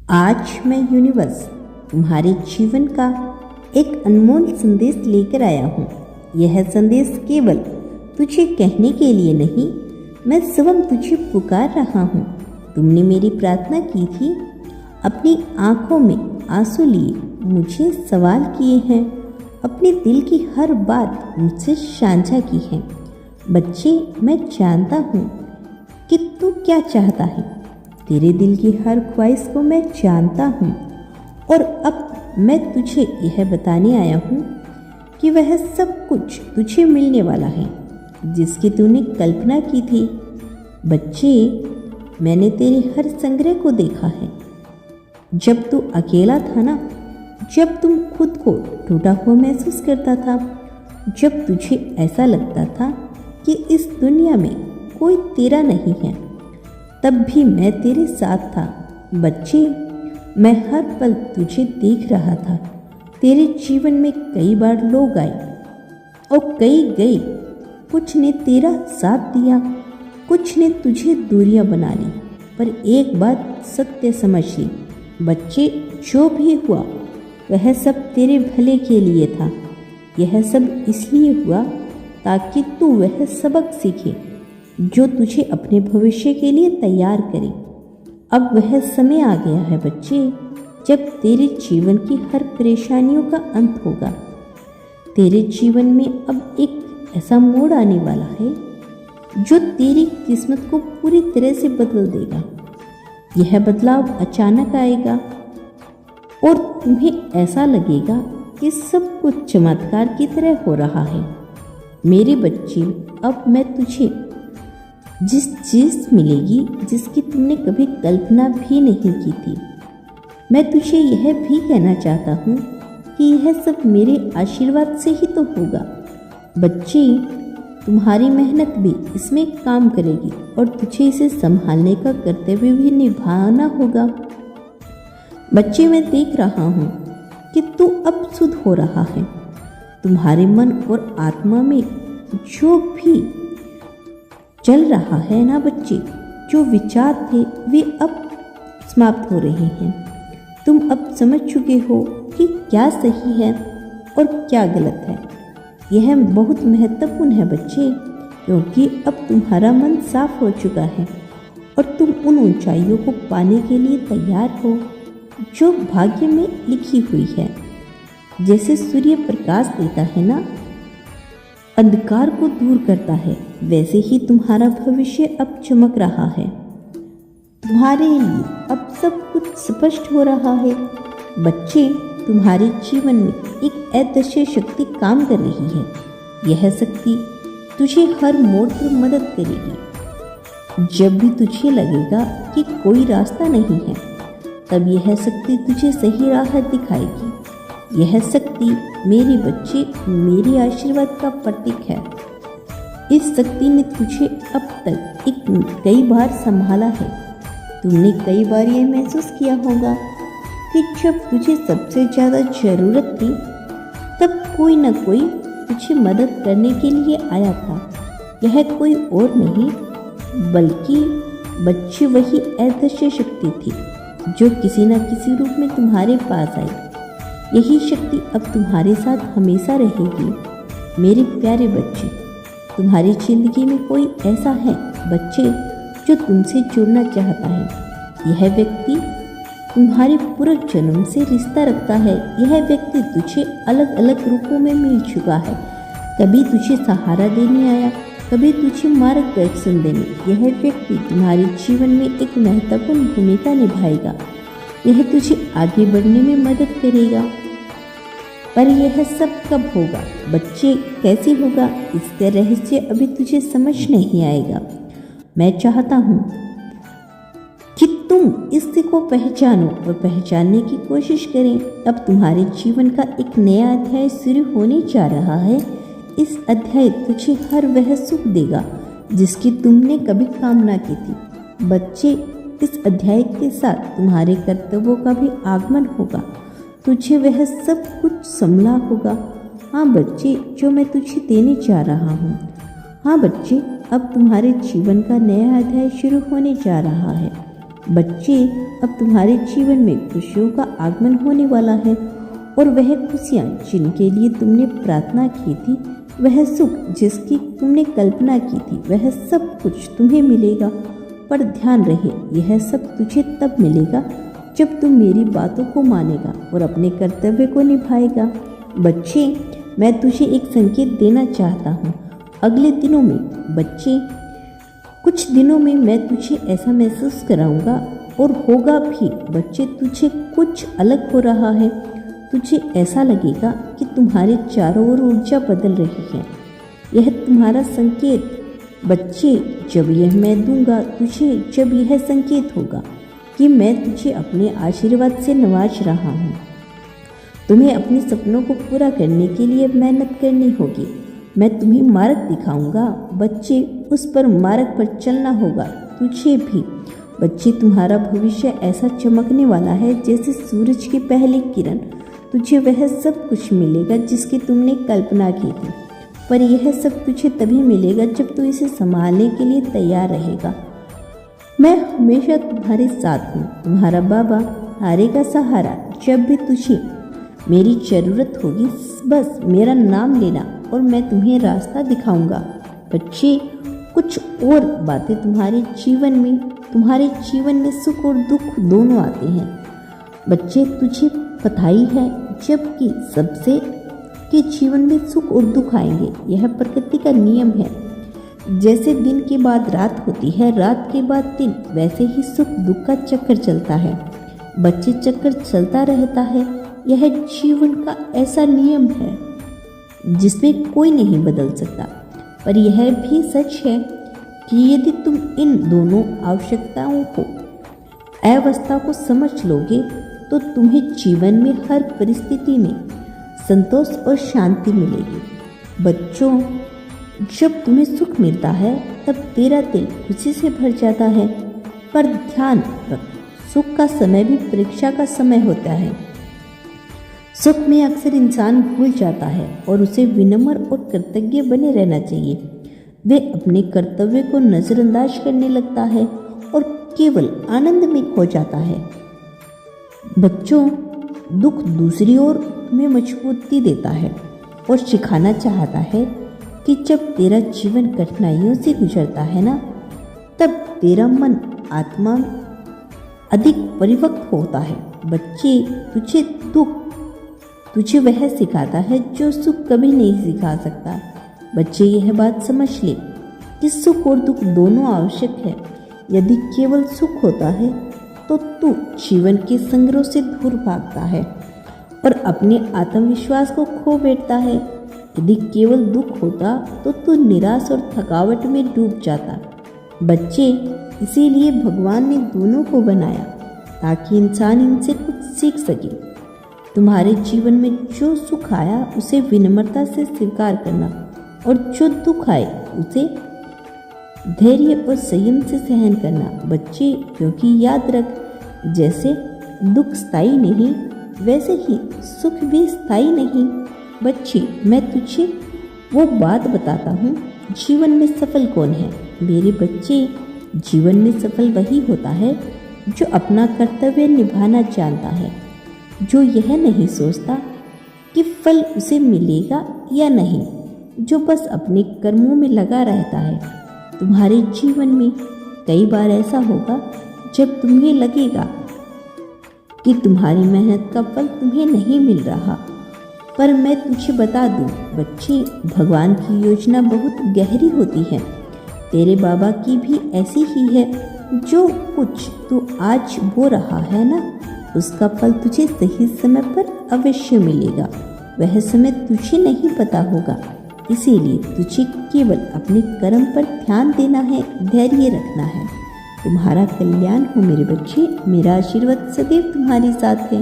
आज मैं यूनिवर्स तुम्हारे जीवन का एक अनमोल संदेश लेकर आया हूँ। यह संदेश केवल तुझे कहने के लिए नहीं, मैं स्वयं तुझे पुकार रहा हूँ। तुमने मेरी प्रार्थना की थी, अपनी आंखों में आंसू लिए मुझे सवाल किए हैं, अपने दिल की हर बात मुझसे साझा की है। बच्चे, मैं जानता हूँ कि तू क्या चाहता है। तेरे दिल की हर ख्वाहिश को मैं जानता हूँ और अब मैं तुझे यह बताने आया हूँ कि वह सब कुछ तुझे मिलने वाला है जिसकी तूने कल्पना की थी। बच्चे, मैंने तेरे हर संग्रह को देखा है। जब तू अकेला था ना, जब तुम खुद को टूटा हुआ महसूस करता था, जब तुझे ऐसा लगता था कि इस दुनिया में कोई तेरा नहीं है, तब भी मैं तेरे साथ था। बच्चे, मैं हर पल तुझे देख रहा था। तेरे जीवन में कई बार लोग आए और कई गए। कुछ ने तेरा साथ दिया, कुछ ने तुझे दूरियां बना ली, पर एक बात सत्य समझ ली। बच्चे, जो भी हुआ वह सब तेरे भले के लिए था। यह सब इसलिए हुआ ताकि तू वह सबक सीखे जो तुझे अपने भविष्य के लिए तैयार करे। अब वह समय आ गया है बच्चे, जब तेरे जीवन की हर परेशानियों का अंत होगा। तेरे जीवन में अब एक ऐसा मोड़ आने वाला है जो तेरी किस्मत को पूरी तरह से बदल देगा। यह बदलाव अचानक आएगा और तुम्हें ऐसा लगेगा कि सब कुछ चमत्कार की तरह हो रहा है। मेरे बच्चे, अब मैं तुझे जिस चीज़ मिलेगी जिसकी तुमने कभी कल्पना भी नहीं की थी। मैं तुझे यह भी कहना चाहता हूँ कि यह सब मेरे आशीर्वाद से ही तो होगा। बच्चे, तुम्हारी मेहनत भी इसमें काम करेगी और तुझे इसे संभालने का कर्तव्य भी निभाना होगा। बच्चे, मैं देख रहा हूँ कि तू अब शुद्ध हो रहा है। तुम्हारे मन और आत्मा में जो भी चल रहा है ना बच्चे, जो विचार थे वे अब समाप्त हो रहे हैं। तुम अब समझ चुके हो कि क्या सही है और क्या गलत है। यह बहुत महत्वपूर्ण है बच्चे, क्योंकि अब तुम्हारा मन साफ हो चुका है और तुम उन ऊंचाइयों को पाने के लिए तैयार हो जो भाग्य में लिखी हुई है। जैसे सूर्य प्रकाश देता है ना, अंधकार को दूर करता है, वैसे ही तुम्हारा भविष्य अब चमक रहा है। तुम्हारे लिए अब सब कुछ स्पष्ट हो रहा है। बच्चे, तुम्हारे जीवन में एक अदृश्य शक्ति काम कर रही है। यह शक्ति तुझे हर मोड़ पर मदद करेगी। जब भी तुझे लगेगा कि कोई रास्ता नहीं है, तब यह शक्ति तुझे सही राह दिखाएगी। यह शक्ति, मेरे बच्चे, मेरे आशीर्वाद का प्रतीक है। इस शक्ति ने तुझे अब तक कई बार संभाला है। तुमने कई बार यह महसूस किया होगा कि जब तुझे सबसे ज़्यादा ज़रूरत थी, तब कोई न कोई तुझे मदद करने के लिए आया था। यह कोई और नहीं बल्कि बच्चे वही अदृश्य शक्ति थी जो किसी न किसी रूप में तुम्हारे पास आई। यही शक्ति अब तुम्हारे साथ हमेशा रहेगी। मेरे प्यारे बच्चे, तुम्हारी जिंदगी में कोई ऐसा है बच्चे जो तुमसे जुड़ना चाहता है। यह व्यक्ति तुम्हारे पूर्व जन्म से रिश्ता रखता है। यह व्यक्ति तुझे अलग अलग रूपों में मिल चुका है। कभी तुझे सहारा देने आया, कभी तुझे मार्गदर्शन देने। यह व्यक्ति तुम्हारे जीवन में एक महत्वपूर्ण भूमिका निभाएगा। यह तुझे आगे बढ़ने में मदद करेगा। पर यह सब कब होगा बच्चे, कैसे होगा, इसका रहस्य अभी तुझे समझ नहीं आएगा। मैं चाहता हूँ कि तुम इसको पहचानो और पहचानने की कोशिश करें। अब तुम्हारे जीवन का एक नया अध्याय शुरू होने जा रहा है। इस अध्याय तुझे हर वह सुख देगा जिसकी तुमने कभी कामना की थी। बच्चे, इस अध्याय के साथ तुम्हारे कर्तव्यों का भी आगमन होगा। तुझे वह सब कुछ संभला होगा। हाँ बच्चे, जो मैं तुझे देने जा रहा हूँ। हाँ बच्चे, अब तुम्हारे जीवन का नया अध्याय शुरू होने जा रहा है। बच्चे, अब तुम्हारे जीवन में खुशियों का आगमन होने वाला है और वह खुशियाँ जिनके लिए तुमने प्रार्थना की थी, वह सुख जिसकी तुमने कल्पना की थी, वह सब कुछ तुम्हें मिलेगा। पर ध्यान रहे, यह सब तुझे तब मिलेगा जब तुम मेरी बातों को मानेगा और अपने कर्तव्य को निभाएगा। बच्चे, मैं तुझे एक संकेत देना चाहता हूँ। अगले दिनों में बच्चे, कुछ दिनों में मैं तुझे ऐसा महसूस कराऊंगा और होगा भी। बच्चे, तुझे कुछ अलग हो रहा है। तुझे ऐसा लगेगा कि तुम्हारे चारों ओर ऊर्जा बदल रही है। यह तुम्हारा संकेत। बच्चे, जब यह मैं दूंगा तुझे, जब यह संकेत होगा कि मैं तुझे अपने आशीर्वाद से नवाज रहा हूँ। तुम्हें अपने सपनों को पूरा करने के लिए मेहनत करनी होगी। मैं तुम्हें मार्ग दिखाऊंगा। बच्चे, उस पर मार्ग पर चलना होगा तुझे भी। बच्चे, तुम्हारा भविष्य ऐसा चमकने वाला है जैसे सूरज की पहली किरण। तुझे वह सब कुछ मिलेगा जिसकी तुमने कल्पना की थी, पर यह सब तुझे तभी मिलेगा जब तू इसे संभालने के लिए तैयार रहेगा। मैं हमेशा तुम्हारे साथ हूँ, तुम्हारा बाबा, हारे का सहारा। जब भी तुझे मेरी ज़रूरत होगी, बस मेरा नाम लेना और मैं तुम्हें रास्ता दिखाऊंगा। बच्चे, कुछ और बातें तुम्हारे जीवन में सुख और दुख दोनों आते हैं। बच्चे, तुझे पता ही है जबकि सबसे के जीवन में सुख और दुख आएंगे। यह प्रकृति का नियम है। जैसे दिन के बाद रात होती है, रात के बाद दिन, वैसे ही सुख दुख का चक्कर चलता है। बच्चे, चक्कर चलता रहता है। यह जीवन का ऐसा नियम है जिसमें कोई नहीं बदल सकता। पर यह भी सच है कि यदि तुम इन दोनों आवश्यकताओं को, अवस्था को समझ लोगे तो तुम्हें जीवन में हर परिस्थिति में संतोष और शांति मिलेगी। बच्चों, जब तुम्हें सुख मिलता है तब तेरा दिल खुशी से भर जाता है। पर ध्यान रख, सुख का समय भी परीक्षा का समय होता है। सुख में अक्सर इंसान भूल जाता है और उसे विनम्र और कृतज्ञ बने रहना चाहिए। वे अपने कर्तव्य को नज़रअंदाज करने लगता है और केवल आनंद में खो जाता है। बच्चों, दुख दूसरी ओर तुम्हें मजबूती देता है और सिखाना चाहता है कि जब तेरा जीवन कठिनाइयों से गुजरता है ना, तब तेरा मन, आत्मा अधिक परिपक्व होता है। बच्चे, तुझे वह सिखाता है जो सुख कभी नहीं सिखा सकता। बच्चे, यह बात समझ ले कि सुख और दुख दोनों आवश्यक है। यदि केवल सुख होता है तो तू जीवन के संग्रह से दूर भागता है और अपने आत्मविश्वास को खो बैठता है। यदि केवल दुख होता तो तू निराश और थकावट में डूब जाता। बच्चे, इसीलिए भगवान ने दोनों को बनाया ताकि इंसान इनसे कुछ सीख सके। तुम्हारे जीवन में जो सुख आया उसे विनम्रता से स्वीकार करना और जो दुख आए उसे धैर्य और संयम से सहन करना। बच्चे, क्योंकि याद रख, जैसे दुख स्थायी नहीं, वैसे ही सुख भी स्थायी नहीं। बच्चे, मैं तुझे वो बात बताता हूँ, जीवन में सफल कौन है। मेरे बच्चे, जीवन में सफल वही होता है जो अपना कर्तव्य निभाना जानता है, जो यह नहीं सोचता कि फल उसे मिलेगा या नहीं, जो बस अपने कर्मों में लगा रहता है। तुम्हारे जीवन में कई बार ऐसा होगा जब तुम्हें लगेगा कि तुम्हारी मेहनत का फल तुम्हें नहीं मिल रहा, पर मैं तुझे बता दूं बच्चे, भगवान की योजना बहुत गहरी होती है। तेरे बाबा की भी ऐसी ही है। जो कुछ तू आज बो रहा है ना, उसका फल तुझे सही समय पर अवश्य मिलेगा। वह समय तुझे नहीं पता होगा, इसीलिए तुझे केवल अपने कर्म पर ध्यान देना है, धैर्य रखना है। तुम्हारा कल्याण हो मेरे बच्चे। मेरा आशीर्वाद सदैव तुम्हारे साथ है।